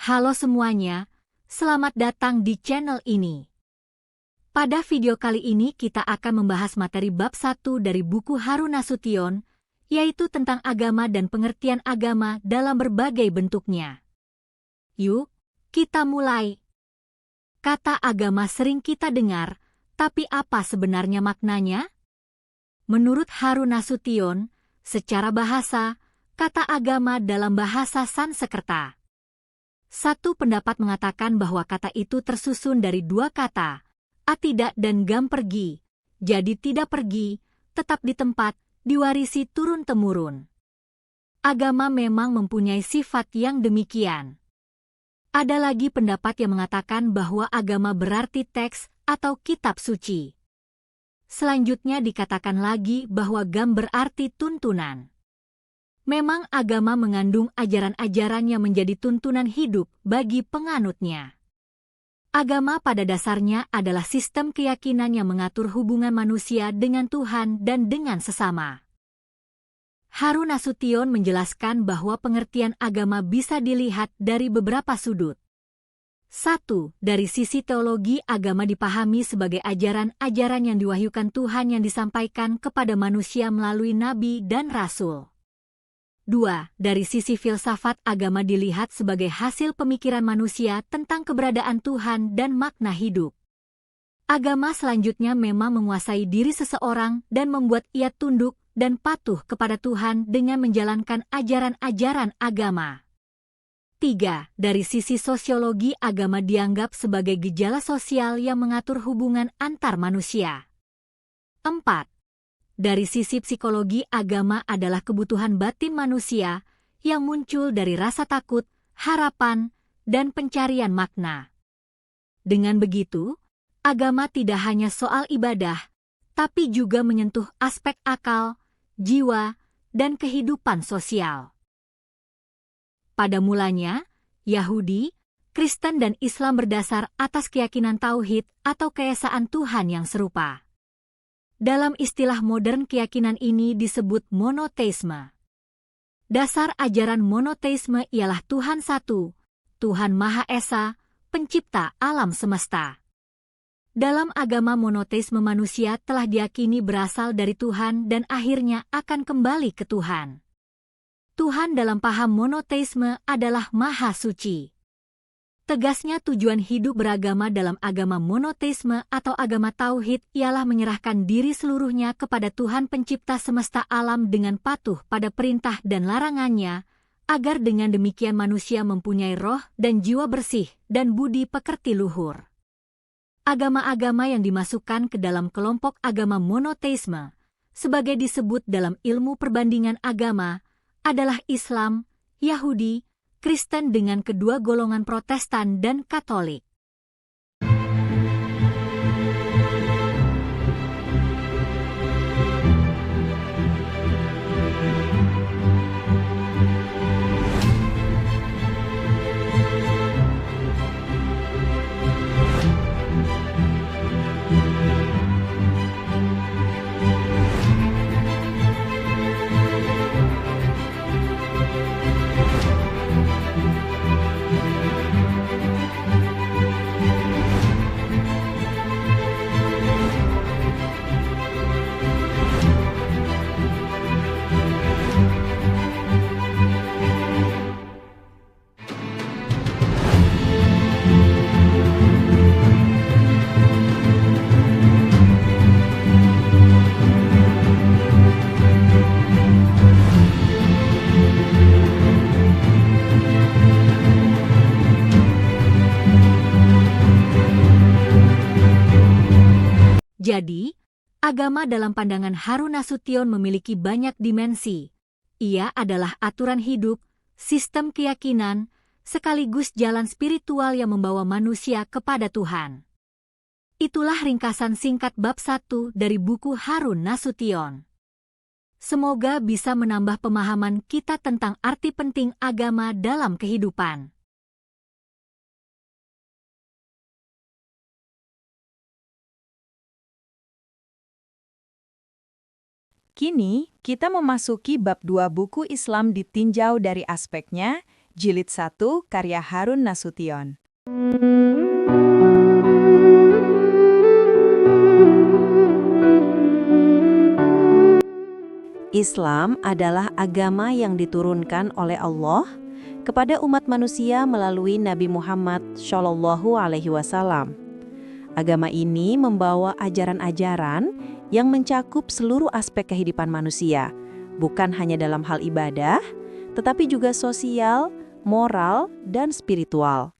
Halo semuanya, selamat datang di channel ini. Pada video kali ini kita akan membahas materi bab 1 dari buku Harun Nasution, yaitu tentang agama dan pengertian agama dalam berbagai bentuknya. Yuk, kita mulai. Kata agama sering kita dengar, tapi apa sebenarnya maknanya? Menurut Harun Nasution, secara bahasa, kata agama dalam bahasa Sanskerta. Satu pendapat mengatakan bahwa kata itu tersusun dari dua kata, a tidak dan gam pergi, jadi tidak pergi, tetap di tempat, diwarisi turun-temurun. Agama memang mempunyai sifat yang demikian. Ada lagi pendapat yang mengatakan bahwa agama berarti teks atau kitab suci. Selanjutnya dikatakan lagi bahwa gam berarti tuntunan. Memang agama mengandung ajaran-ajaran yang menjadi tuntunan hidup bagi penganutnya. Agama pada dasarnya adalah sistem keyakinan yang mengatur hubungan manusia dengan Tuhan dan dengan sesama. Harun Nasution menjelaskan bahwa pengertian agama bisa dilihat dari beberapa sudut. 1. Dari sisi teologi, agama dipahami sebagai ajaran-ajaran yang diwahyukan Tuhan yang disampaikan kepada manusia melalui nabi dan rasul. 2. Dari sisi filsafat, agama dilihat sebagai hasil pemikiran manusia tentang keberadaan Tuhan dan makna hidup. Agama selanjutnya memang menguasai diri seseorang dan membuat ia tunduk dan patuh kepada Tuhan dengan menjalankan ajaran-ajaran agama. 3. Dari sisi sosiologi, agama dianggap sebagai gejala sosial yang mengatur hubungan antar manusia. 4. Dari sisi psikologi, agama adalah kebutuhan batin manusia yang muncul dari rasa takut, harapan, dan pencarian makna. Dengan begitu, agama tidak hanya soal ibadah, tapi juga menyentuh aspek akal, jiwa, dan kehidupan sosial. Pada mulanya, Yahudi, Kristen dan Islam berdasar atas keyakinan tauhid atau keesaan Tuhan yang serupa. Dalam istilah modern, keyakinan ini disebut monoteisme. Dasar ajaran monoteisme ialah Tuhan satu, Tuhan Maha Esa, pencipta alam semesta. Dalam agama monoteisme, manusia telah diyakini berasal dari Tuhan dan akhirnya akan kembali ke Tuhan. Tuhan dalam paham monoteisme adalah Maha Suci. Tegasnya, tujuan hidup beragama dalam agama monoteisme atau agama tauhid ialah menyerahkan diri seluruhnya kepada Tuhan pencipta semesta alam dengan patuh pada perintah dan larangannya, agar dengan demikian manusia mempunyai roh dan jiwa bersih dan budi pekerti luhur. Agama-agama yang dimasukkan ke dalam kelompok agama monoteisme, sebagai disebut dalam ilmu perbandingan agama, adalah Islam, Yahudi, Kristen dengan kedua golongan Protestan dan Katolik. Jadi, agama dalam pandangan Harun Nasution memiliki banyak dimensi. Ia adalah aturan hidup, sistem keyakinan, sekaligus jalan spiritual yang membawa manusia kepada Tuhan. Itulah ringkasan singkat bab 1 dari buku Harun Nasution. Semoga bisa menambah pemahaman kita tentang arti penting agama dalam kehidupan. Kini, kita memasuki bab 2 buku Islam ditinjau dari aspeknya, Jilid 1, karya Harun Nasution. Islam adalah agama yang diturunkan oleh Allah kepada umat manusia melalui Nabi Muhammad SAW. Agama ini membawa ajaran-ajaran yang mencakup seluruh aspek kehidupan manusia, bukan hanya dalam hal ibadah, tetapi juga sosial, moral, dan spiritual.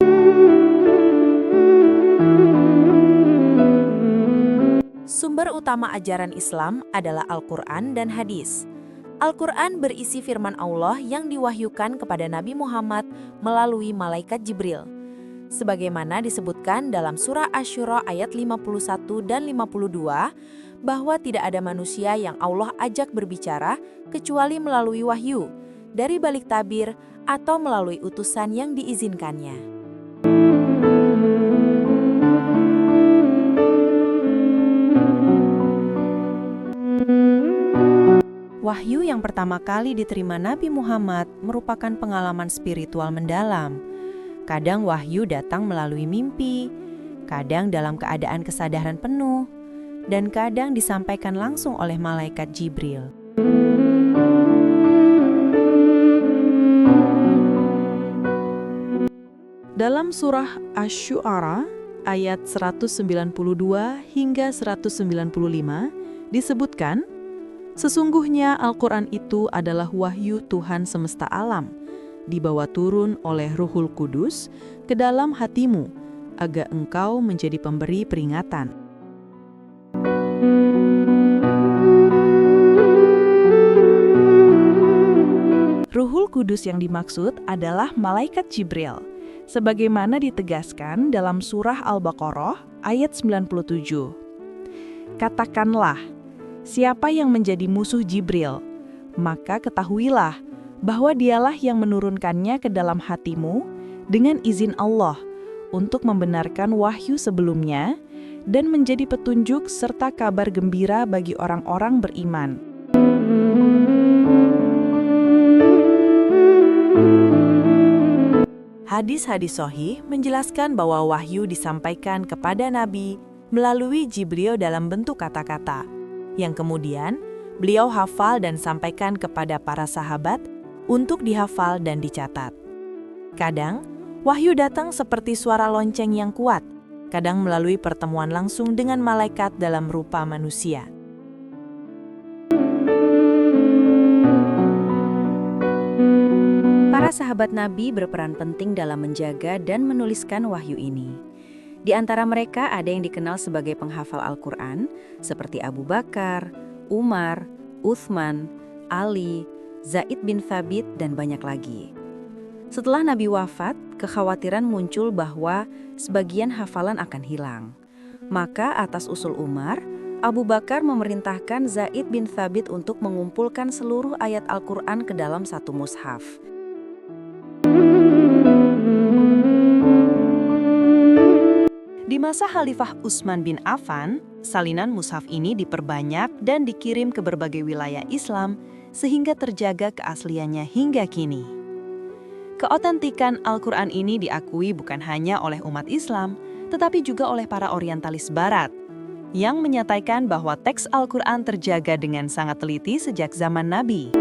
Sumber utama ajaran Islam adalah Al-Quran dan hadis. Al-Quran berisi firman Allah yang diwahyukan kepada Nabi Muhammad melalui malaikat Jibril. Sebagaimana disebutkan dalam surah Asy-Syura ayat 51 dan 52, bahwa tidak ada manusia yang Allah ajak berbicara kecuali melalui wahyu, dari balik tabir atau melalui utusan yang diizinkannya. Wahyu yang pertama kali diterima Nabi Muhammad merupakan pengalaman spiritual mendalam. Kadang wahyu datang melalui mimpi, kadang dalam keadaan kesadaran penuh, dan kadang disampaikan langsung oleh malaikat Jibril. Dalam surah Asy-Syu'ara ayat 192 hingga 195 disebutkan, sesungguhnya Al-Quran itu adalah wahyu Tuhan semesta alam, dibawa turun oleh Ruhul Kudus ke dalam hatimu, agar engkau menjadi pemberi peringatan. Ruhul Kudus yang dimaksud adalah malaikat Jibril, sebagaimana ditegaskan dalam surah Al-Baqarah ayat 97. Katakanlah, siapa yang menjadi musuh Jibril, maka ketahuilah bahwa dialah yang menurunkannya ke dalam hatimu dengan izin Allah untuk membenarkan wahyu sebelumnya dan menjadi petunjuk serta kabar gembira bagi orang-orang beriman. Hadis-hadis sahih menjelaskan bahwa wahyu disampaikan kepada Nabi melalui Jibril dalam bentuk kata-kata, yang kemudian beliau hafal dan sampaikan kepada para sahabat untuk dihafal dan dicatat. Kadang, wahyu datang seperti suara lonceng yang kuat, kadang melalui pertemuan langsung dengan malaikat dalam rupa manusia. Para sahabat Nabi berperan penting dalam menjaga dan menuliskan wahyu ini. Di antara mereka ada yang dikenal sebagai penghafal Al-Quran, seperti Abu Bakar, Umar, Uthman, Ali, Zaid bin Thabit, dan banyak lagi. Setelah Nabi wafat, kekhawatiran muncul bahwa sebagian hafalan akan hilang. Maka atas usul Umar, Abu Bakar memerintahkan Zaid bin Thabit untuk mengumpulkan seluruh ayat Al-Quran ke dalam satu mushaf. Di masa Khalifah Utsman bin Affan, salinan mushaf ini diperbanyak dan dikirim ke berbagai wilayah Islam sehingga terjaga keasliannya hingga kini. Keotentikan Al-Quran ini diakui bukan hanya oleh umat Islam, tetapi juga oleh para orientalis Barat, yang menyatakan bahwa teks Al-Quran terjaga dengan sangat teliti sejak zaman Nabi.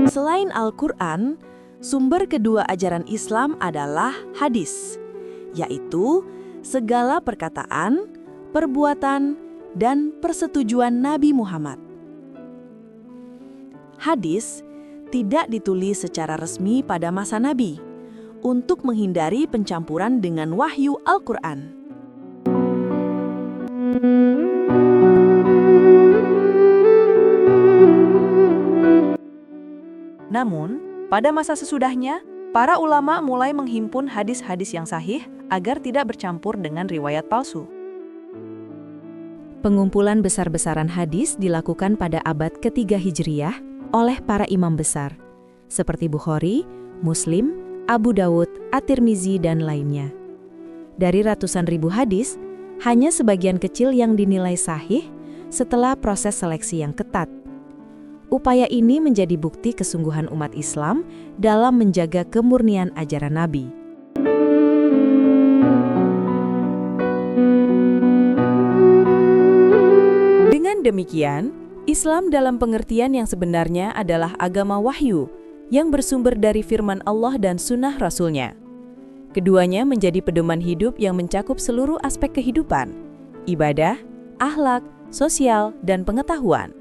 Selain Al-Quran, sumber kedua ajaran Islam adalah hadis, yaitu segala perkataan, perbuatan, dan persetujuan Nabi Muhammad. Hadis tidak ditulis secara resmi pada masa Nabi untuk menghindari pencampuran dengan wahyu Al-Quran. Namun, pada masa sesudahnya, para ulama mulai menghimpun hadis-hadis yang sahih agar tidak bercampur dengan riwayat palsu. Pengumpulan besar-besaran hadis dilakukan pada abad ketiga Hijriyah oleh para imam besar, seperti Bukhari, Muslim, Abu Dawud, At-Tirmizi, dan lainnya. Dari ratusan ribu hadis, hanya sebagian kecil yang dinilai sahih setelah proses seleksi yang ketat. Upaya ini menjadi bukti kesungguhan umat Islam dalam menjaga kemurnian ajaran Nabi. Dengan demikian, Islam dalam pengertian yang sebenarnya adalah agama wahyu yang bersumber dari firman Allah dan sunnah Rasul-Nya. Keduanya menjadi pedoman hidup yang mencakup seluruh aspek kehidupan, ibadah, akhlak, sosial, dan pengetahuan.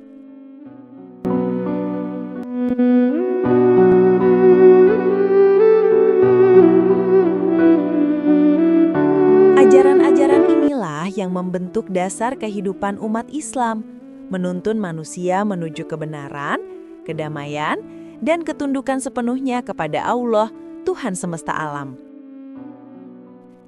Ajaran-ajaran inilah yang membentuk dasar kehidupan umat Islam, menuntun manusia menuju kebenaran, kedamaian, dan ketundukan sepenuhnya kepada Allah, Tuhan semesta alam.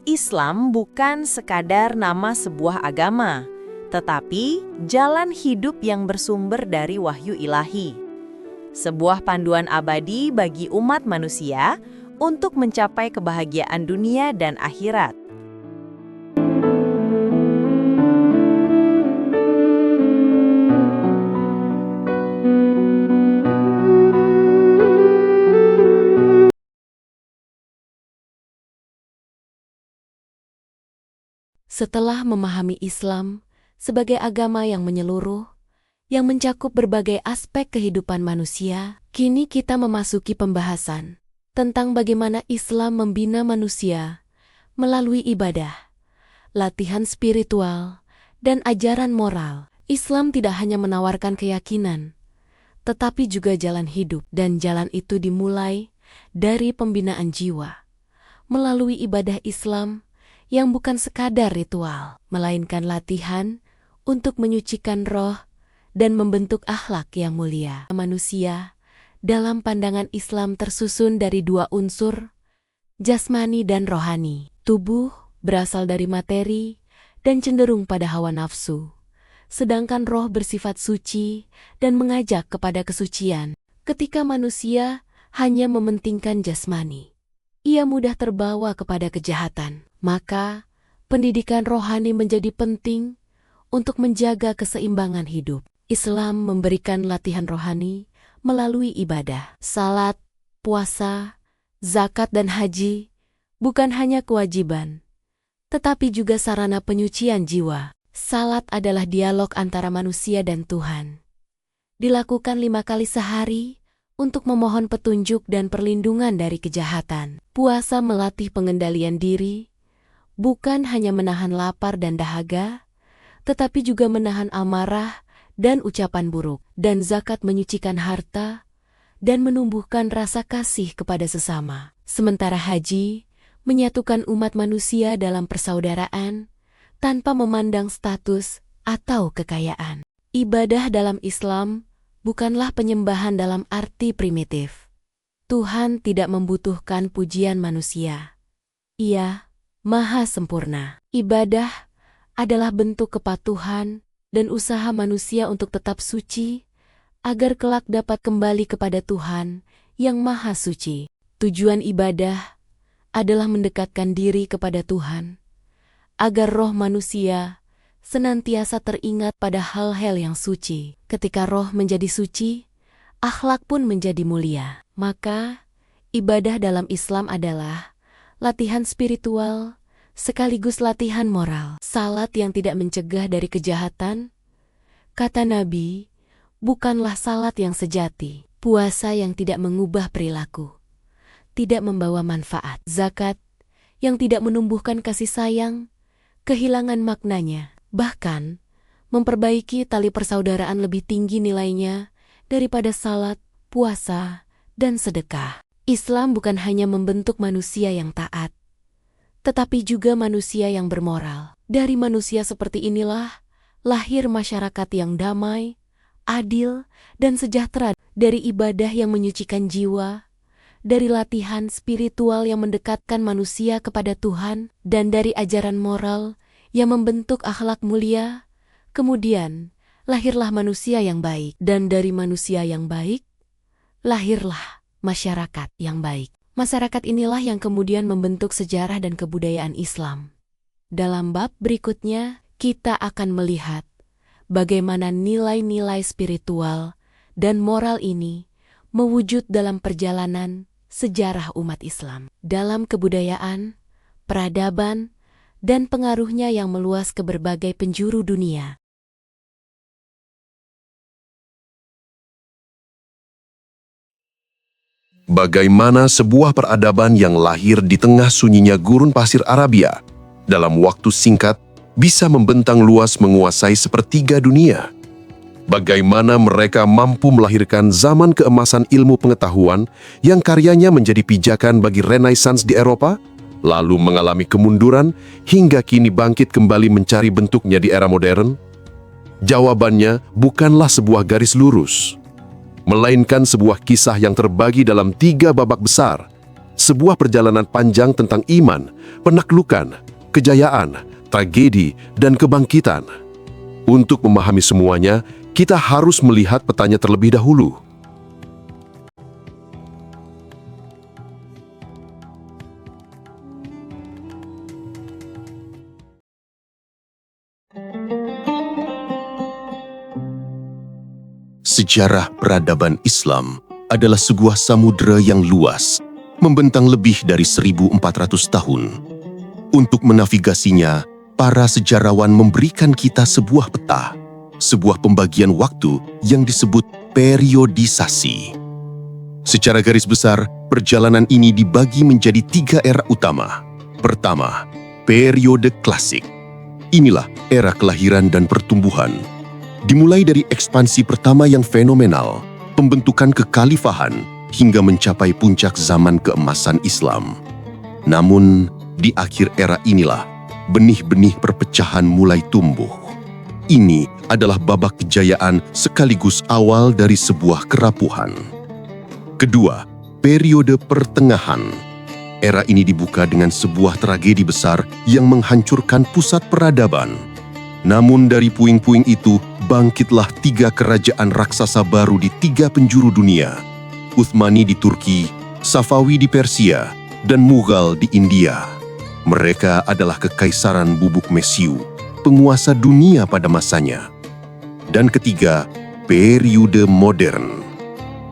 Islam bukan sekadar nama sebuah agama, tetapi jalan hidup yang bersumber dari wahyu ilahi. Sebuah panduan abadi bagi umat manusia untuk mencapai kebahagiaan dunia dan akhirat. Setelah memahami Islam sebagai agama yang menyeluruh, yang mencakup berbagai aspek kehidupan manusia, kini kita memasuki pembahasan tentang bagaimana Islam membina manusia melalui ibadah, latihan spiritual, dan ajaran moral. Islam tidak hanya menawarkan keyakinan, tetapi juga jalan hidup, dan jalan itu dimulai dari pembinaan jiwa melalui ibadah Islam yang bukan sekadar ritual, melainkan latihan untuk menyucikan roh dan membentuk akhlak yang mulia. Manusia dalam pandangan Islam tersusun dari dua unsur, jasmani dan rohani. Tubuh berasal dari materi dan cenderung pada hawa nafsu, sedangkan roh bersifat suci dan mengajak kepada kesucian. Ketika manusia hanya mementingkan jasmani, ia mudah terbawa kepada kejahatan. Maka, pendidikan rohani menjadi penting untuk menjaga keseimbangan hidup. Islam memberikan latihan rohani melalui ibadah. Salat, puasa, zakat, dan haji bukan hanya kewajiban, tetapi juga sarana penyucian jiwa. Salat adalah dialog antara manusia dan Tuhan. Dilakukan 5 kali sehari untuk memohon petunjuk dan perlindungan dari kejahatan. Puasa melatih pengendalian diri, bukan hanya menahan lapar dan dahaga, tetapi juga menahan amarah dan ucapan buruk. Dan zakat menyucikan harta dan menumbuhkan rasa kasih kepada sesama. Sementara haji menyatukan umat manusia dalam persaudaraan tanpa memandang status atau kekayaan. Ibadah dalam Islam bukanlah penyembahan dalam arti primitif. Tuhan tidak membutuhkan pujian manusia. Ia Maha sempurna. Ibadah adalah bentuk kepatuhan dan usaha manusia untuk tetap suci, agar kelak dapat kembali kepada Tuhan yang Maha Suci. Tujuan ibadah adalah mendekatkan diri kepada Tuhan, agar roh manusia senantiasa teringat pada hal-hal yang suci. Ketika roh menjadi suci, akhlak pun menjadi mulia. Maka, ibadah dalam Islam adalah latihan spiritual sekaligus latihan moral. Salat yang tidak mencegah dari kejahatan, kata Nabi, bukanlah salat yang sejati. Puasa yang tidak mengubah perilaku, tidak membawa manfaat. Zakat yang tidak menumbuhkan kasih sayang, kehilangan maknanya. Bahkan, memperbaiki tali persaudaraan lebih tinggi nilainya daripada salat, puasa, dan sedekah. Islam bukan hanya membentuk manusia yang taat, tetapi juga manusia yang bermoral. Dari manusia seperti inilah lahir masyarakat yang damai, adil, dan sejahtera. Dari ibadah yang menyucikan jiwa, dari latihan spiritual yang mendekatkan manusia kepada Tuhan, dan dari ajaran moral yang membentuk akhlak mulia, kemudian lahirlah manusia yang baik. Dan dari manusia yang baik, lahirlah masyarakat yang baik. Masyarakat inilah yang kemudian membentuk sejarah dan kebudayaan Islam. Dalam bab berikutnya, kita akan melihat bagaimana nilai-nilai spiritual Dan moral ini mewujud dalam perjalanan sejarah umat Islam, dalam kebudayaan, peradaban, dan pengaruhnya yang meluas ke berbagai penjuru dunia. Bagaimana sebuah peradaban yang lahir di tengah sunyinya gurun pasir Arabia dalam waktu singkat bisa membentang luas menguasai sepertiga dunia? Bagaimana mereka mampu melahirkan zaman keemasan ilmu pengetahuan yang karyanya menjadi pijakan bagi Renaissance di Eropa, lalu mengalami kemunduran hingga kini bangkit kembali mencari bentuknya di era modern? Jawabannya bukanlah sebuah garis lurus, melainkan sebuah kisah yang terbagi dalam 3 babak besar, sebuah perjalanan panjang tentang iman, penaklukan, kejayaan, tragedi, dan kebangkitan. Untuk memahami semuanya, kita harus melihat petanya terlebih dahulu. Sejarah peradaban Islam adalah sebuah samudera yang luas, membentang lebih dari 1.400 tahun. Untuk menavigasinya, para sejarawan memberikan kita sebuah peta, sebuah pembagian waktu yang disebut periodisasi. Secara garis besar, perjalanan ini dibagi menjadi 3 era utama. Pertama, periode klasik. Inilah era kelahiran dan pertumbuhan. Dimulai dari ekspansi pertama yang fenomenal, pembentukan kekhalifahan, hingga mencapai puncak zaman keemasan Islam. Namun, di akhir era inilah, benih-benih perpecahan mulai tumbuh. Ini adalah babak kejayaan sekaligus awal dari sebuah kerapuhan. Kedua, periode pertengahan. Era ini dibuka dengan sebuah tragedi besar yang menghancurkan pusat peradaban. Namun dari puing-puing itu, bangkitlah 3 kerajaan raksasa baru di 3 penjuru dunia. Utsmani di Turki, Safawi di Persia, dan Mughal di India. Mereka adalah kekaisaran bubuk mesiu, penguasa dunia pada masanya. Dan ketiga, periode modern.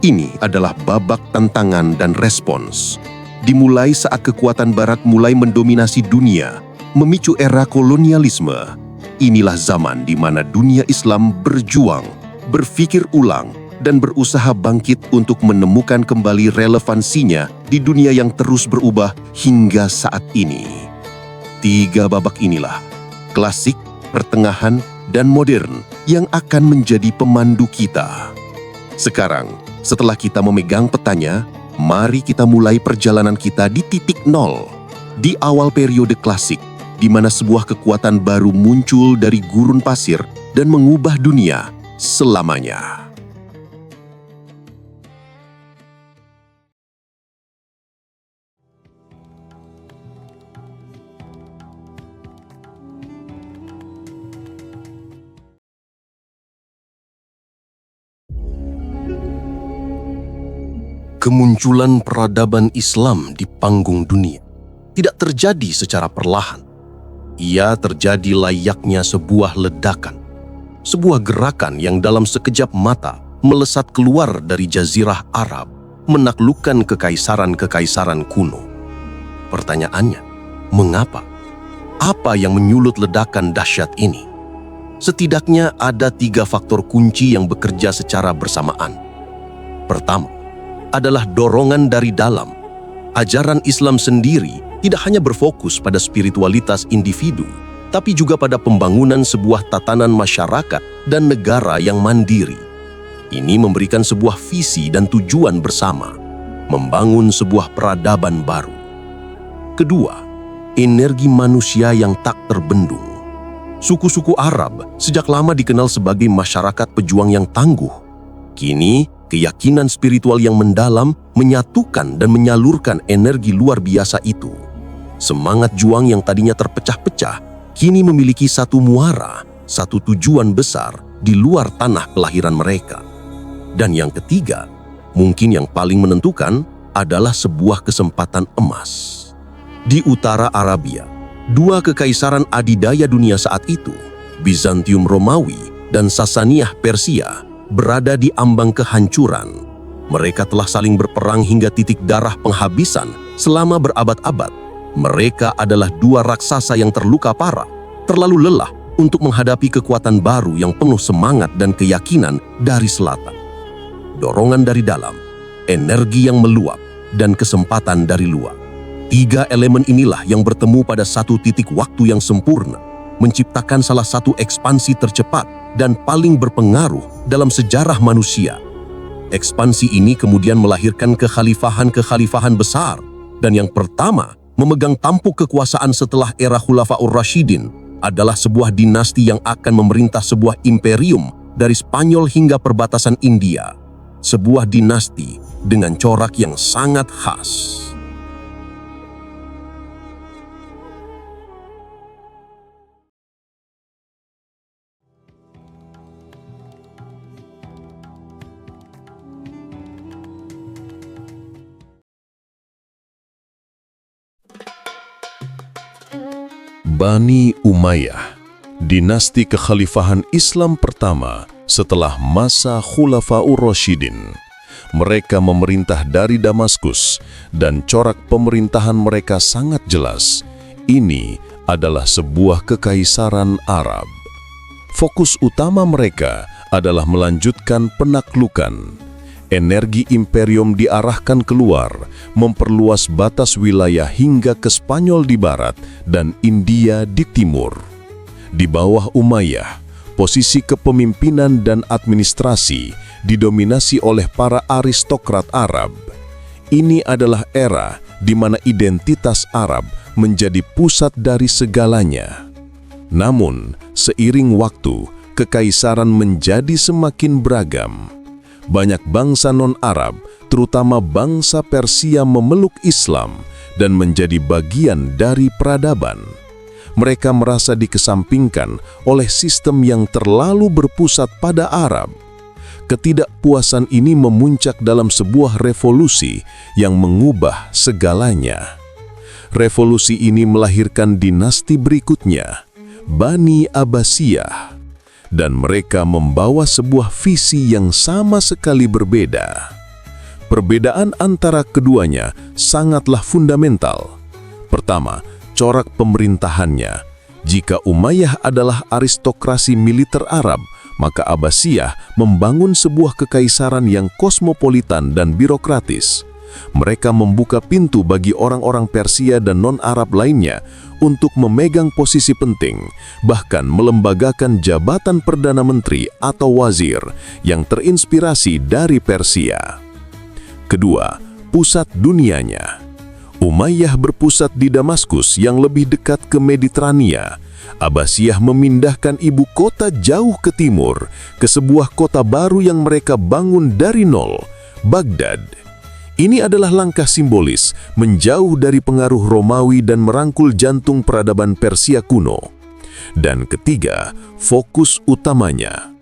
Ini adalah babak tantangan dan respons. Dimulai saat kekuatan barat mulai mendominasi dunia, memicu era kolonialisme. Inilah zaman di mana dunia Islam berjuang, berpikir ulang, dan berusaha bangkit untuk menemukan kembali relevansinya di dunia yang terus berubah hingga saat ini. 3 babak inilah, klasik, pertengahan, dan modern, yang akan menjadi pemandu kita. Sekarang, setelah kita memegang petanya, mari kita mulai perjalanan kita di titik nol, di awal periode klasik, di mana sebuah kekuatan baru muncul dari gurun pasir dan mengubah dunia selamanya. Kemunculan peradaban Islam di panggung dunia tidak terjadi secara perlahan. Ia terjadi layaknya sebuah ledakan, sebuah gerakan yang dalam sekejap mata melesat keluar dari jazirah Arab, menaklukkan kekaisaran-kekaisaran kuno. Pertanyaannya, mengapa? Apa yang menyulut ledakan dahsyat ini? Setidaknya ada 3 faktor kunci yang bekerja secara bersamaan. Pertama, adalah dorongan dari dalam. Ajaran Islam sendiri tidak hanya berfokus pada spiritualitas individu, tapi juga pada pembangunan sebuah tatanan masyarakat dan negara yang mandiri. Ini memberikan sebuah visi dan tujuan bersama, membangun sebuah peradaban baru. Kedua, energi manusia yang tak terbendung. Suku-suku Arab sejak lama dikenal sebagai masyarakat pejuang yang tangguh. Kini, keyakinan spiritual yang mendalam menyatukan dan menyalurkan energi luar biasa itu. Semangat juang yang tadinya terpecah-pecah, kini memiliki satu muara, satu tujuan besar di luar tanah kelahiran mereka. Dan yang ketiga, mungkin yang paling menentukan, adalah sebuah kesempatan emas. Di utara Arabia, 2 kekaisaran adidaya dunia saat itu, Bizantium Romawi dan Sasaniyah Persia, berada di ambang kehancuran. Mereka telah saling berperang hingga titik darah penghabisan selama berabad-abad. Mereka adalah dua raksasa yang terluka parah, terlalu lelah untuk menghadapi kekuatan baru yang penuh semangat dan keyakinan dari selatan. Dorongan dari dalam, energi yang meluap, dan kesempatan dari luar. Tiga elemen inilah yang bertemu pada satu titik waktu yang sempurna, menciptakan salah satu ekspansi tercepat dan paling berpengaruh dalam sejarah manusia. Ekspansi ini kemudian melahirkan kekhalifahan-kekhalifahan besar, dan yang pertama memegang tampuk kekuasaan setelah era Khulafaur Rasyidin adalah sebuah dinasti yang akan memerintah sebuah imperium dari Spanyol hingga perbatasan India. Sebuah dinasti dengan corak yang sangat khas. Bani Umayyah, dinasti kekhalifahan Islam pertama setelah masa Khulafaur Rasyidin. Mereka memerintah dari Damaskus dan corak pemerintahan mereka sangat jelas. Ini adalah sebuah kekaisaran Arab. Fokus utama mereka adalah melanjutkan penaklukan. Energi imperium diarahkan keluar, memperluas batas wilayah hingga ke Spanyol di barat dan India di timur. Di bawah Umayyah, posisi kepemimpinan dan administrasi didominasi oleh para aristokrat Arab. Ini adalah era di mana identitas Arab menjadi pusat dari segalanya. Namun, seiring waktu, kekaisaran menjadi semakin beragam. Banyak bangsa non-Arab, terutama bangsa Persia, memeluk Islam dan menjadi bagian dari peradaban. Mereka merasa dikesampingkan oleh sistem yang terlalu berpusat pada Arab. Ketidakpuasan ini memuncak dalam sebuah revolusi yang mengubah segalanya. Revolusi ini melahirkan dinasti berikutnya, Bani Abbasiyah. Dan mereka membawa sebuah visi yang sama sekali berbeda. Perbedaan antara keduanya sangatlah fundamental. Pertama, corak pemerintahannya. Jika Umayyah adalah aristokrasi militer Arab, maka Abbasiyah membangun sebuah kekaisaran yang kosmopolitan dan birokratis. Mereka membuka pintu bagi orang-orang Persia dan non-Arab lainnya untuk memegang posisi penting, bahkan melembagakan jabatan Perdana Menteri atau Wazir yang terinspirasi dari Persia. Kedua, pusat dunianya. Umayyah berpusat di Damaskus yang lebih dekat ke Mediterania. Abbasiyah memindahkan ibu kota jauh ke timur, ke sebuah kota baru yang mereka bangun dari nol, Baghdad. Ini adalah langkah simbolis menjauh dari pengaruh Romawi dan merangkul jantung peradaban Persia kuno. Dan ketiga, fokus utamanya.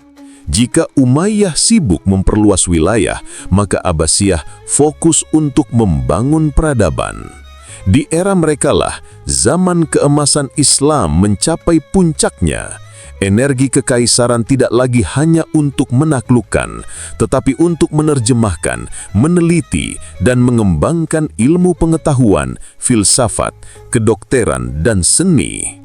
Jika Umayyah sibuk memperluas wilayah, maka Abbasiyah fokus untuk membangun peradaban. Di era merekalah zaman keemasan Islam mencapai puncaknya. Energi kekaisaran tidak lagi hanya untuk menaklukkan, tetapi untuk menerjemahkan, meneliti, dan mengembangkan ilmu pengetahuan, filsafat, kedokteran, dan seni.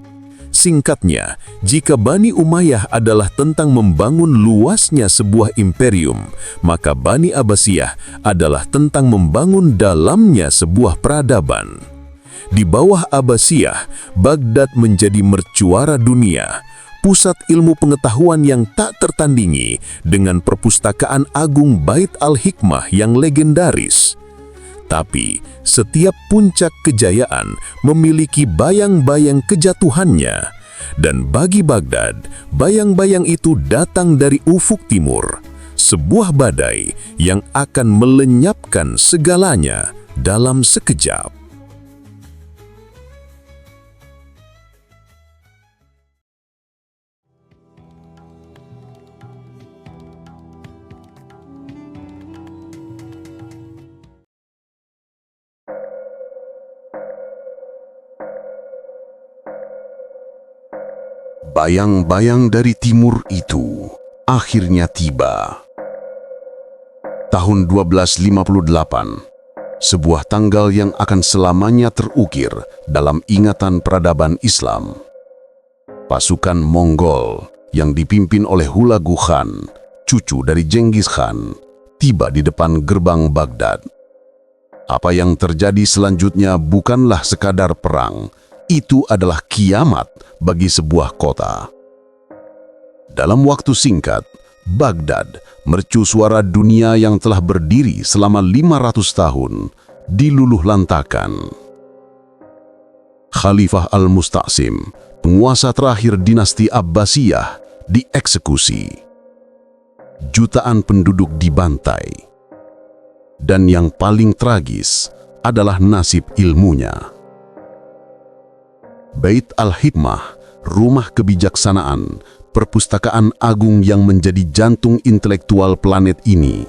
Singkatnya, jika Bani Umayyah adalah tentang membangun luasnya sebuah imperium, maka Bani Abbasiyah adalah tentang membangun dalamnya sebuah peradaban. Di bawah Abbasiyah, Baghdad menjadi mercuara dunia, pusat ilmu pengetahuan yang tak tertandingi dengan perpustakaan agung Bait al-Hikmah yang legendaris. Tapi, setiap puncak kejayaan memiliki bayang-bayang kejatuhannya. Dan bagi Baghdad, bayang-bayang itu datang dari ufuk timur, sebuah badai yang akan melenyapkan segalanya dalam sekejap. Bayang-bayang dari timur itu akhirnya tiba. tahun 1258, sebuah tanggal yang akan selamanya terukir dalam ingatan peradaban Islam. Pasukan Mongol yang dipimpin oleh Hulagu Khan, cucu dari Genghis Khan, tiba di depan gerbang Baghdad. Apa yang terjadi selanjutnya bukanlah sekadar perang, itu adalah kiamat bagi sebuah kota. Dalam waktu singkat, Baghdad mercusuara dunia yang telah berdiri selama 500 tahun diluluhlantakan. Khalifah Al-Musta'sim, penguasa terakhir dinasti Abbasiyah, dieksekusi. Jutaan penduduk dibantai. Dan yang paling tragis adalah nasib ilmunya. Bait Al-Hikmah, rumah kebijaksanaan, perpustakaan agung yang menjadi jantung intelektual planet ini,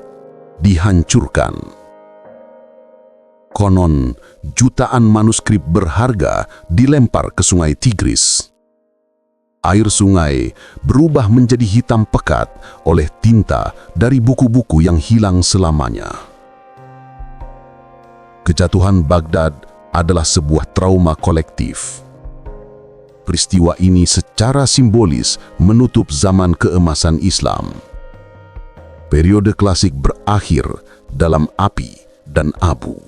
dihancurkan. Konon, jutaan manuskrip berharga dilempar ke sungai Tigris. Air sungai berubah menjadi hitam pekat oleh tinta dari buku-buku yang hilang selamanya. Kejatuhan Baghdad adalah sebuah trauma kolektif. Peristiwa ini secara simbolis menutup zaman keemasan Islam. Periode klasik berakhir dalam api dan abu.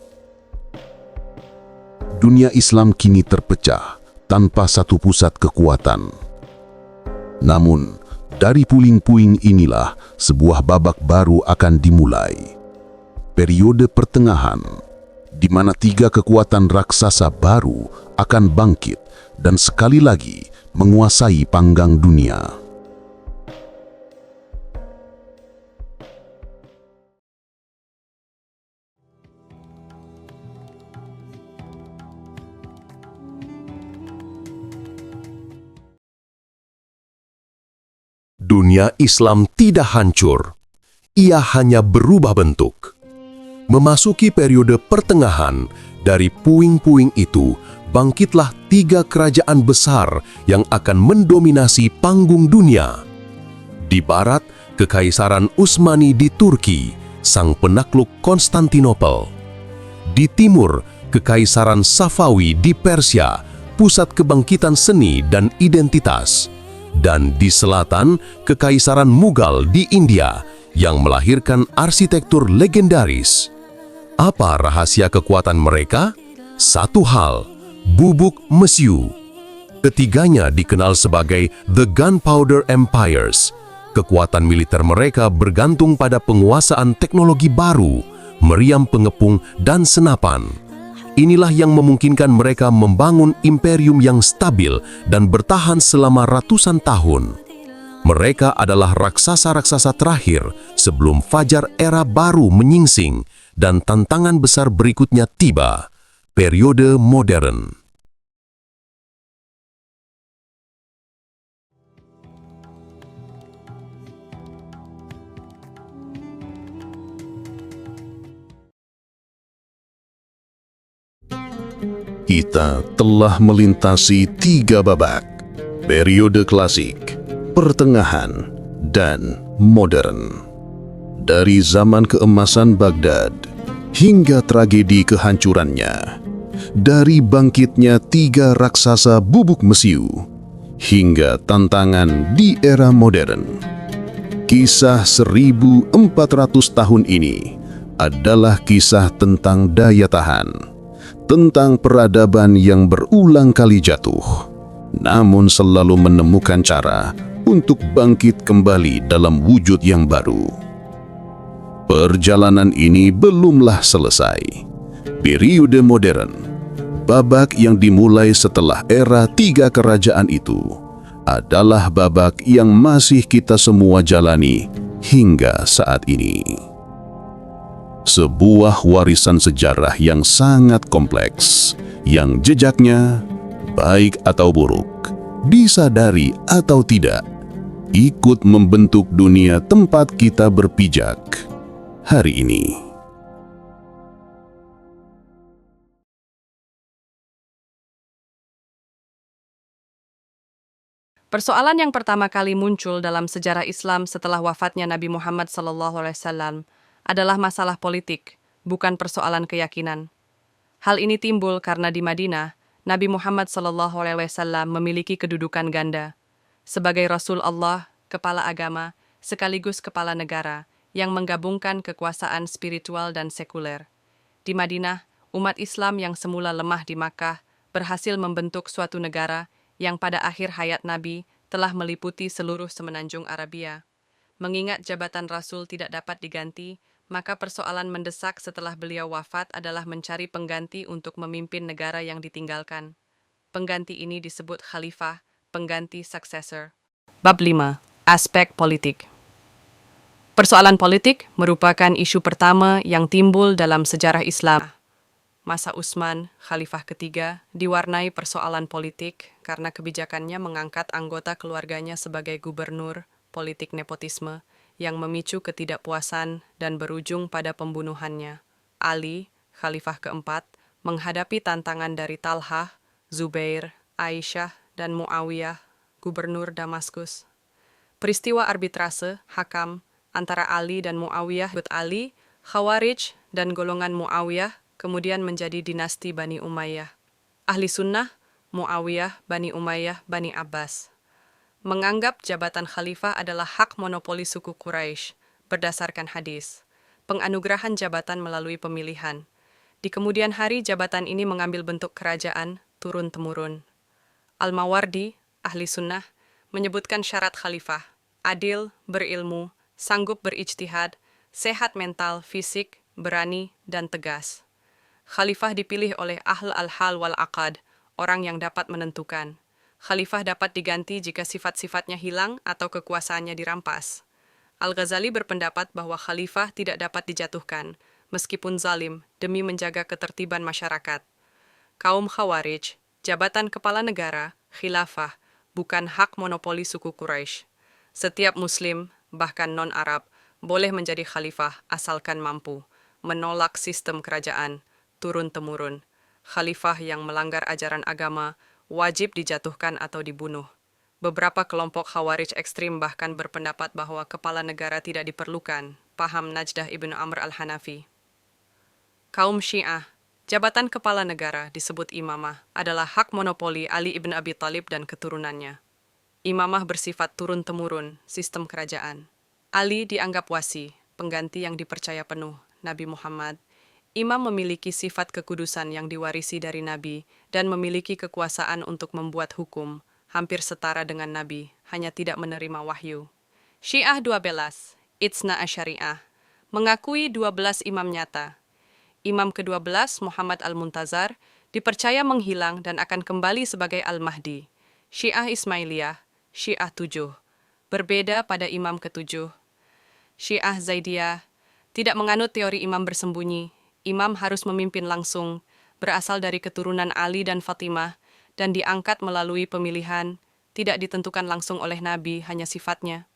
Dunia Islam kini terpecah tanpa satu pusat kekuatan. Namun, dari puing-puing inilah sebuah babak baru akan dimulai. Periode pertengahan, di mana tiga kekuatan raksasa baru akan bangkit dan sekali lagi menguasai panggang dunia. Dunia Islam tidak hancur, ia hanya berubah bentuk. Memasuki periode pertengahan, dari puing-puing itu bangkitlah tiga kerajaan besar yang akan mendominasi panggung dunia. Di barat, Kekaisaran Utsmani di Turki, sang penakluk Konstantinopel. Di timur, Kekaisaran Safawi di Persia, pusat kebangkitan seni dan identitas. Dan di selatan, Kekaisaran Mughal di India yang melahirkan arsitektur legendaris. Apa rahasia kekuatan mereka? Satu hal, bubuk mesiu. Ketiganya dikenal sebagai The Gunpowder Empires. Kekuatan militer mereka bergantung pada penguasaan teknologi baru, meriam pengepung dan senapan. Inilah yang memungkinkan mereka membangun imperium yang stabil dan bertahan selama ratusan tahun. Mereka adalah raksasa-raksasa terakhir sebelum fajar era baru menyingsing dan tantangan besar berikutnya tiba, periode modern. Kita telah melintasi tiga babak, periode klasik, pertengahan, dan modern. Dari zaman keemasan Baghdad hingga tragedi kehancurannya, dari bangkitnya tiga raksasa bubuk mesiu hingga tantangan di era modern. Kisah 1400 tahun ini adalah kisah tentang daya tahan, tentang peradaban yang berulang kali jatuh, namun selalu menemukan cara untuk bangkit kembali dalam wujud yang baru. Perjalanan ini belumlah selesai. Periode modern, babak yang dimulai setelah era tiga kerajaan itu, adalah babak yang masih kita semua jalani hingga saat ini. Sebuah warisan sejarah yang sangat kompleks, yang jejaknya, baik atau buruk, disadari atau tidak, ikut membentuk dunia tempat kita berpijak hari ini. Persoalan yang pertama kali muncul dalam sejarah Islam setelah wafatnya Nabi Muhammad SAW adalah masalah politik, bukan persoalan keyakinan. Hal ini timbul karena di Madinah, Nabi Muhammad SAW memiliki kedudukan ganda sebagai Rasul Allah, kepala agama, sekaligus kepala negara yang menggabungkan kekuasaan spiritual dan sekuler. Di Madinah, umat Islam yang semula lemah di Makkah berhasil membentuk suatu negara yang pada akhir hayat Nabi telah meliputi seluruh semenanjung Arabia. Mengingat jabatan Rasul tidak dapat diganti, maka persoalan mendesak setelah beliau wafat adalah mencari pengganti untuk memimpin negara yang ditinggalkan. Pengganti ini disebut khalifah, pengganti successor. Bab 5. Aspek politik. Persoalan politik merupakan isu pertama yang timbul dalam sejarah Islam. Masa Utsman, khalifah ketiga, diwarnai persoalan politik karena kebijakannya mengangkat anggota keluarganya sebagai gubernur, politik nepotisme, yang memicu ketidakpuasan dan berujung pada pembunuhannya. Ali, khalifah keempat, menghadapi tantangan dari Talhah, Zubair, Aisyah, dan Muawiyah, gubernur Damaskus. Peristiwa arbitrase, hakam, antara Ali dan Muawiyah, Ali, Khawarij, dan golongan Muawiyah, kemudian menjadi dinasti Bani Umayyah. Ahli sunnah, Muawiyah, Bani Umayyah, Bani Abbas. Menganggap jabatan khalifah adalah hak monopoli suku Quraisy berdasarkan hadis. Penganugerahan jabatan melalui pemilihan. Di kemudian hari jabatan ini mengambil bentuk kerajaan turun-temurun. Al-Mawardi, ahli sunnah, menyebutkan syarat khalifah: adil, berilmu, sanggup berijtihad, sehat mental, fisik, berani, dan tegas. Khalifah dipilih oleh ahl al-hal wal-aqad, orang yang dapat menentukan. Khalifah dapat diganti jika sifat-sifatnya hilang atau kekuasaannya dirampas. Al-Ghazali berpendapat bahwa khalifah tidak dapat dijatuhkan, meskipun zalim, demi menjaga ketertiban masyarakat. Kaum Khawarij, jabatan kepala negara, khilafah, bukan hak monopoli suku Quraisy. Setiap muslim, bahkan non-Arab, boleh menjadi khalifah asalkan mampu menolak sistem kerajaan turun-temurun. Khalifah yang melanggar ajaran agama wajib dijatuhkan atau dibunuh. Beberapa kelompok Khawarij ekstrim bahkan berpendapat bahwa kepala negara tidak diperlukan, paham Najdah ibn Amr al-Hanafi. Kaum Syiah, jabatan kepala negara disebut imamah adalah hak monopoli Ali ibn Abi Thalib dan keturunannya. Imamah bersifat turun-temurun, sistem kerajaan. Ali dianggap wasi, pengganti yang dipercaya penuh, Nabi Muhammad. Imam memiliki sifat kekudusan yang diwarisi dari Nabi dan memiliki kekuasaan untuk membuat hukum, hampir setara dengan Nabi, hanya tidak menerima wahyu. Syiah 12, Itsna Asyariah, mengakui 12 imam nyata. Imam ke-12, Muhammad al-Muntazar, dipercaya menghilang dan akan kembali sebagai Al-Mahdi. Syiah Ismailiyah, Syiah 7, berbeda pada imam ke-7. Syiah Zaidiyah, tidak menganut teori imam bersembunyi. Imam harus memimpin langsung, berasal dari keturunan Ali dan Fatimah, dan diangkat melalui pemilihan, tidak ditentukan langsung oleh Nabi, hanya sifatnya.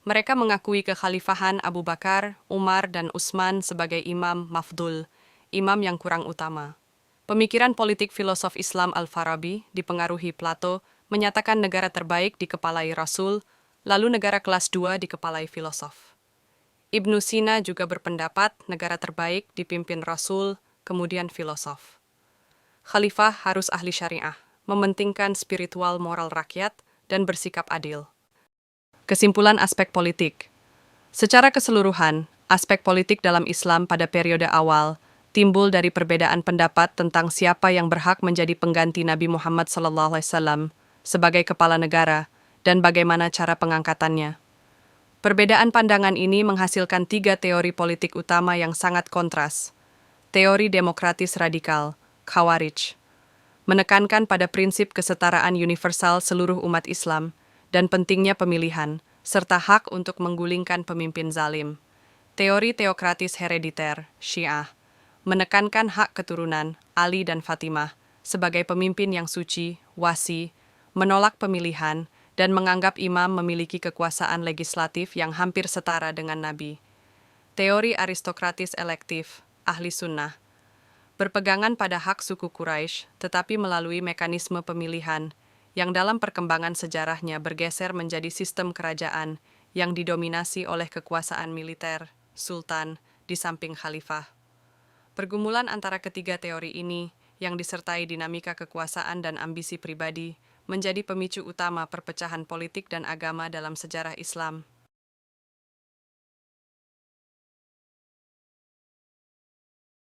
Mereka mengakui kekhalifahan Abu Bakar, Umar, dan Utsman sebagai imam mafdul, imam yang kurang utama. Pemikiran politik filosof Islam Al-Farabi, dipengaruhi Plato, menyatakan negara terbaik dikepalai Rasul, lalu negara kelas 2 dikepalai filosof. Ibnu Sina juga berpendapat negara terbaik dipimpin Rasul, kemudian filosof. Khalifah harus ahli syariah, mementingkan spiritual moral rakyat, dan bersikap adil. Kesimpulan aspek politik. Secara keseluruhan, aspek politik dalam Islam pada periode awal timbul dari perbedaan pendapat tentang siapa yang berhak menjadi pengganti Nabi Muhammad SAW sebagai kepala negara dan bagaimana cara pengangkatannya. Perbedaan pandangan ini menghasilkan 3 teori politik utama yang sangat kontras. Teori demokratis radikal, Khawarij, menekankan pada prinsip kesetaraan universal seluruh umat Islam dan pentingnya pemilihan, serta hak untuk menggulingkan pemimpin zalim. Teori teokratis herediter, Syiah, menekankan hak keturunan Ali dan Fatimah sebagai pemimpin yang suci, wasi, menolak pemilihan, dan menganggap imam memiliki kekuasaan legislatif yang hampir setara dengan Nabi. Teori aristokratis elektif, ahli sunnah, berpegangan pada hak suku Quraisy, tetapi melalui mekanisme pemilihan, yang dalam perkembangan sejarahnya bergeser menjadi sistem kerajaan yang didominasi oleh kekuasaan militer, sultan, di samping khalifah. Pergumulan antara ketiga teori ini, yang disertai dinamika kekuasaan dan ambisi pribadi, menjadi pemicu utama perpecahan politik dan agama dalam sejarah Islam.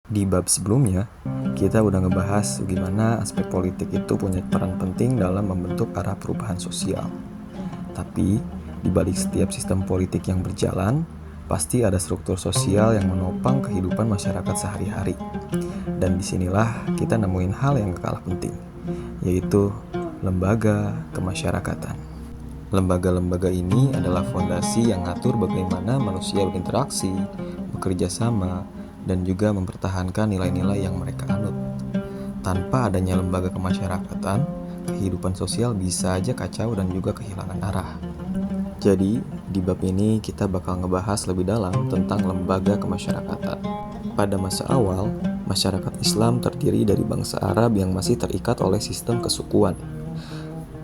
Di bab sebelumnya, kita udah ngebahas gimana aspek politik itu punya peran penting dalam membentuk arah perubahan sosial. Tapi, di balik setiap sistem politik yang berjalan, pasti ada struktur sosial yang menopang kehidupan masyarakat sehari-hari. Dan disinilah kita nemuin hal yang gak kalah penting, yaitu lembaga kemasyarakatan. Lembaga-lembaga ini adalah fondasi yang ngatur bagaimana manusia berinteraksi, bekerja sama, dan juga mempertahankan nilai-nilai yang mereka anut. Tanpa adanya lembaga kemasyarakatan, kehidupan sosial bisa aja kacau dan juga kehilangan arah. Jadi, di bab ini kita bakal ngebahas lebih dalam tentang lembaga kemasyarakatan. Pada masa awal, masyarakat Islam terdiri dari bangsa Arab yang masih terikat oleh sistem kesukuan.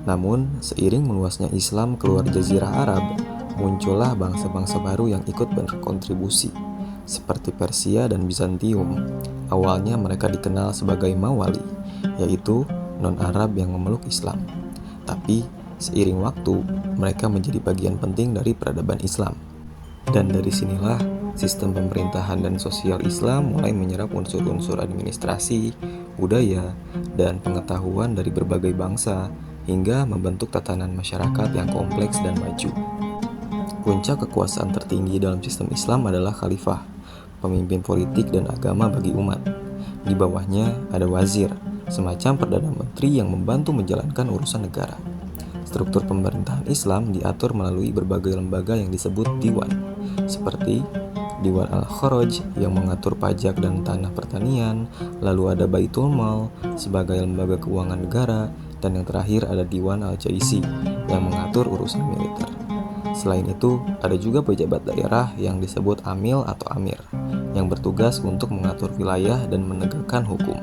Namun, seiring meluasnya Islam keluar Jazirah Arab, muncullah bangsa-bangsa baru yang ikut berkontribusi, seperti Persia dan Bizantium. Awalnya mereka dikenal sebagai Mawali, yaitu non-Arab yang memeluk Islam. Tapi, seiring waktu, mereka menjadi bagian penting dari peradaban Islam. Dan dari sinilah, sistem pemerintahan dan sosial Islam mulai menyerap unsur-unsur administrasi, budaya, dan pengetahuan dari berbagai bangsa, hingga membentuk tatanan masyarakat yang kompleks dan maju. Puncak kekuasaan tertinggi dalam sistem Islam adalah khalifah, pemimpin politik dan agama bagi umat. Di bawahnya ada wazir, semacam perdana menteri yang membantu menjalankan urusan negara. Struktur pemerintahan Islam diatur melalui berbagai lembaga yang disebut diwan, seperti Diwan Al-Kharaj yang mengatur pajak dan tanah pertanian, lalu ada Baitul Mal sebagai lembaga keuangan negara, dan yang terakhir ada Diwan Al-Jaisi yang mengatur urusan militer. Selain itu, ada juga pejabat daerah yang disebut amil atau amir, yang bertugas untuk mengatur wilayah dan menegakkan hukum.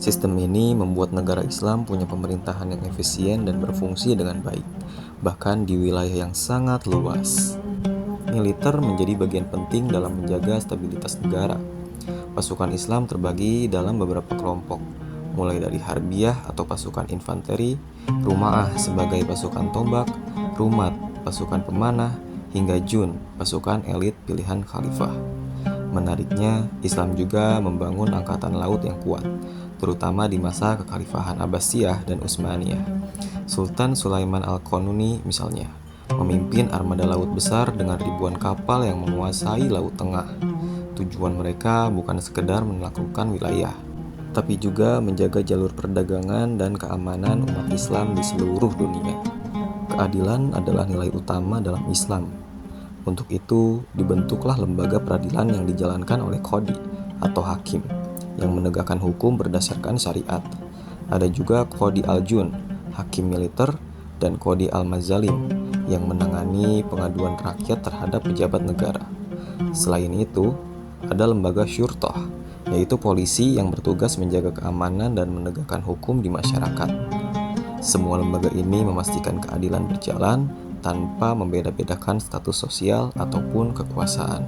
Sistem ini membuat negara Islam punya pemerintahan yang efisien dan berfungsi dengan baik, bahkan di wilayah yang sangat luas. Militer menjadi bagian penting dalam menjaga stabilitas negara. Pasukan Islam terbagi dalam beberapa kelompok, mulai dari harbiyah atau pasukan infanteri, ruma'ah sebagai pasukan tombak, rumat pasukan pemanah, hingga jun, pasukan elit pilihan khalifah. Menariknya, Islam juga membangun angkatan laut yang kuat, terutama di masa kekhalifahan Abbasiyah dan Utsmaniyah. Sultan Sulaiman Al-Qanuni misalnya, memimpin armada laut besar dengan ribuan kapal yang menguasai Laut Tengah. Tujuan mereka bukan sekedar menaklukkan wilayah, tapi juga menjaga jalur perdagangan dan keamanan umat Islam di seluruh dunia. Keadilan adalah nilai utama dalam Islam. Untuk itu, dibentuklah lembaga peradilan yang dijalankan oleh qadhi atau hakim yang menegakkan hukum berdasarkan syariat. Ada juga qadhi al-jun, hakim militer, dan qadhi al-mazalim yang menangani pengaduan rakyat terhadap pejabat negara. Selain itu, ada lembaga syurtah, yaitu polisi yang bertugas menjaga keamanan dan menegakkan hukum di masyarakat. Semua lembaga ini memastikan keadilan berjalan tanpa membeda-bedakan status sosial ataupun kekuasaan.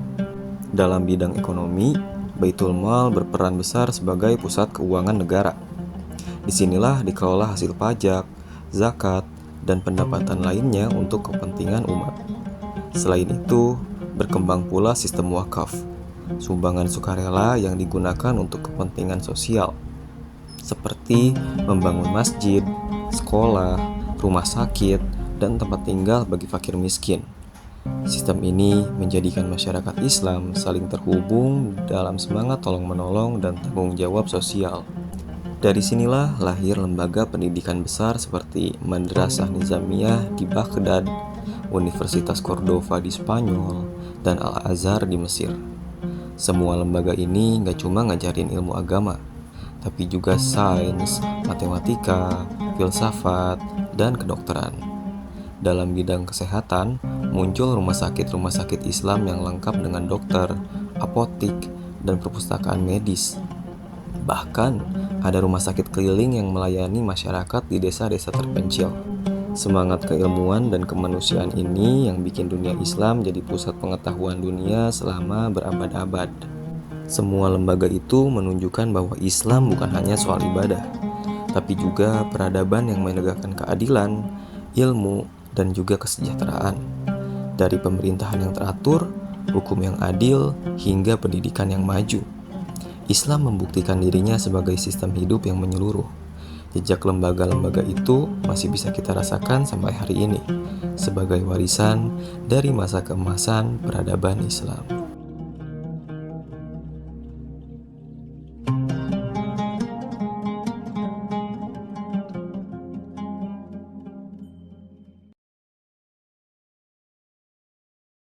Dalam bidang ekonomi, Baitul Mal berperan besar sebagai pusat keuangan negara. Disinilah dikelola hasil pajak, zakat, dan pendapatan lainnya untuk kepentingan umat. Selain itu, berkembang pula sistem wakaf, sumbangan sukarela yang digunakan untuk kepentingan sosial, seperti membangun masjid, sekolah, rumah sakit, dan tempat tinggal bagi fakir miskin. Sistem ini menjadikan masyarakat Islam saling terhubung dalam semangat tolong-menolong dan tanggung jawab sosial. Dari sinilah lahir lembaga pendidikan besar seperti Madrasah Nizamiyah di Baghdad, Universitas Cordova di Spanyol, dan Al-Azhar di Mesir. Semua lembaga ini gak cuma ngajarin ilmu agama, tapi juga sains, matematika, filsafat, dan kedokteran. Dalam bidang kesehatan, muncul rumah sakit Islam yang lengkap dengan dokter, apotik, dan perpustakaan medis. Bahkan, ada rumah sakit keliling yang melayani masyarakat di desa-desa terpencil. Semangat keilmuan dan kemanusiaan ini yang bikin dunia Islam jadi pusat pengetahuan dunia selama berabad-abad. Semua lembaga itu menunjukkan bahwa Islam bukan hanya soal ibadah, tapi juga peradaban yang menegakkan keadilan, ilmu, dan juga kesejahteraan. Dari pemerintahan yang teratur, hukum yang adil, hingga pendidikan yang maju. Islam membuktikan dirinya sebagai sistem hidup yang menyeluruh. Jejak lembaga-lembaga itu masih bisa kita rasakan sampai hari ini sebagai warisan dari masa keemasan peradaban Islam.